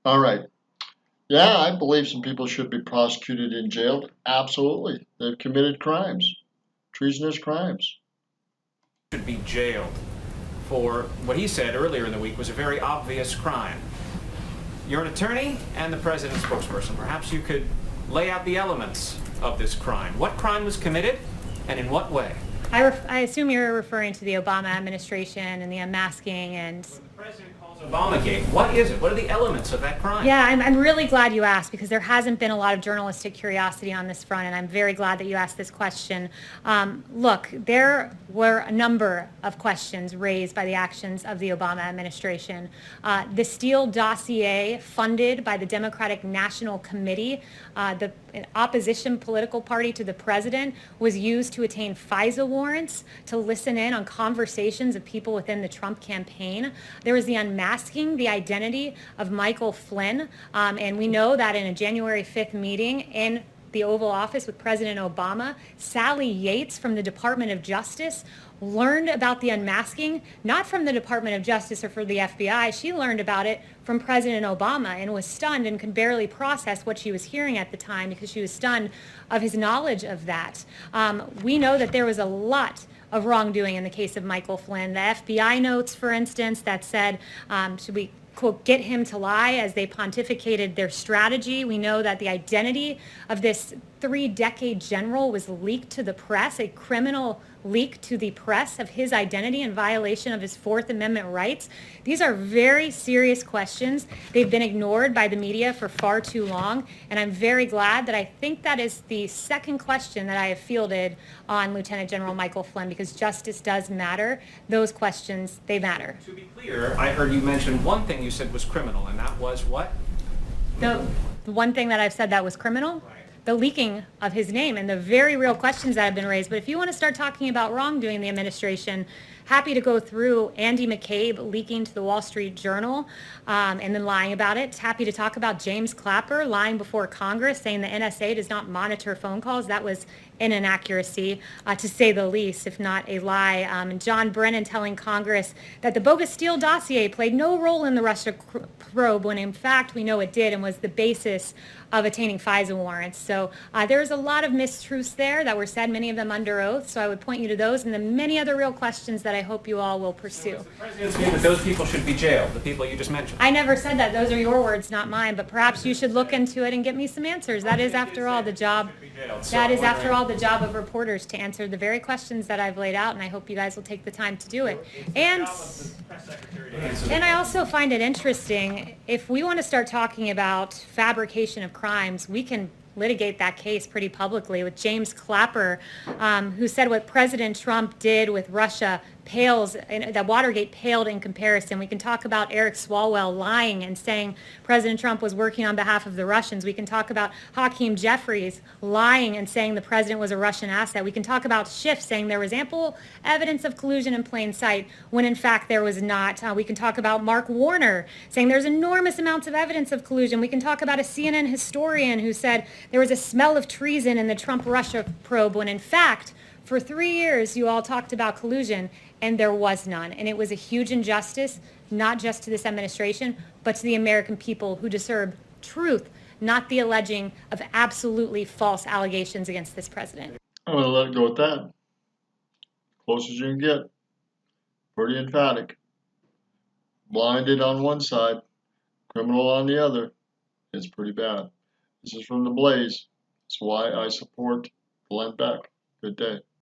All right. Yeah, I believe some people should be prosecuted and jailed. Absolutely. They've committed crimes, treasonous crimes. Should be jailed for what he said earlier in the week was a very obvious crime. You're an attorney and the president's spokesperson. Perhaps you could lay out the elements of this crime. What crime was committed and in what way? I assume you're referring to the Obama administration and the unmasking and... What the president calls Obamagate. What is it? What are the elements of that crime? Yeah, I'm really glad you asked because there hasn't been a lot of journalistic curiosity on this front, and I'm very glad that you asked this question. Look, there were a number of questions raised by the actions of the Obama administration. The Steele dossier, funded by the Democratic National Committee, the opposition political party to the president, was used to attain FISA warrants to listen in on conversations of people within the Trump campaign. There was the unmasking the identity of Michael Flynn, and we know that in a January 5th meeting in the Oval Office with President Obama, Sally Yates from the Department of Justice learned about the unmasking, not from the Department of Justice or from the FBI. She learned about it from President Obama and was stunned and could barely process what she was hearing at the time because she was stunned of his knowledge of that. We know that there was a lot of wrongdoing in the case of Michael Flynn. The FBI notes, for instance, that said, should we quote, get him to lie as they pontificated their strategy. We know that the identity of this 3-decade general was leaked to the press, a criminal leak to the press of his identity in violation of his Fourth Amendment rights. These are very serious questions. They've been ignored by the media for far too long, and I'm very glad that I think that is the second question that I have fielded on Lieutenant General Michael Flynn, because justice does matter. Those questions, they matter. To be clear, I heard you mention one thing you said was criminal, and that was what? The one thing that I've said that was criminal? Right. The leaking of his name and the very real questions that have been raised. But if you want to start talking about wrongdoing in the administration, happy to go through Andy McCabe leaking to the Wall Street Journal and then lying about it. Happy to talk about James Clapper lying before Congress, saying the NSA does not monitor phone calls. That was an inaccuracy, to say the least, if not a lie. And John Brennan telling Congress that the bogus Steele dossier played no role in the Russia probe, when in fact we know it did and was the basis of attaining FISA warrants. So there's a lot of mistruths there that were said, many of them under oath. So I would point you to those and the many other real questions that I hope you all will pursue. So the president's view that those people should be jailed, the people you just mentioned? I never said that. Those are your words, not mine. But perhaps you should look into it and get me some answers. That is, after all, the job. That is, after all, the job of reporters, to answer the very questions that I've laid out, and I hope you guys will take the time to do it. And I also find it interesting, if we want to start talking about fabrication of crimes, we can litigate that case pretty publicly with James Clapper, who said what President Trump did with Russia pales, that Watergate paled in comparison. We can talk about Eric Swalwell lying and saying President Trump was working on behalf of the Russians. We can talk about Hakeem Jeffries lying and saying the president was a Russian asset. We can talk about Schiff saying there was ample evidence of collusion in plain sight when in fact there was not. We can talk about Mark Warner saying there's enormous amounts of evidence of collusion. We can talk about a CNN historian who said there was a smell of treason in the Trump-Russia probe when in fact for 3 years you all talked about collusion and there was none. And it was a huge injustice, not just to this administration, but to the American people who deserve truth, not the alleging of absolutely false allegations against this president. I'm going to let it go with that. Close as you can get. Pretty emphatic. Blinded on one side, criminal on the other. It's pretty bad. This is from The Blaze. That's why I support Glenn Beck. Good day.